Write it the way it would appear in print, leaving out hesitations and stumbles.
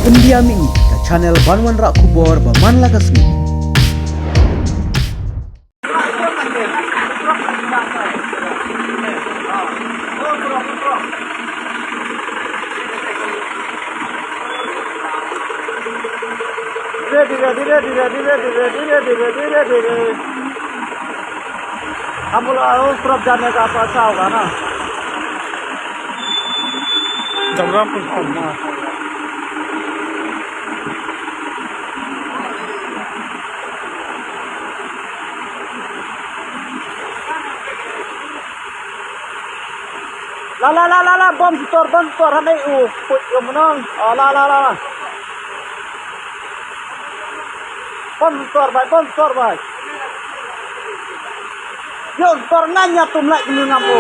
Pendiam ini ke channel Banwan Rak Kubor Baman Lagasmi. Kamu lalu surok jalan ke atas sah kan? Jangan pun sama. La bom tor hamai put menang. La. Bom tor bai. Yo tor nanya tum lagi ni ngamu.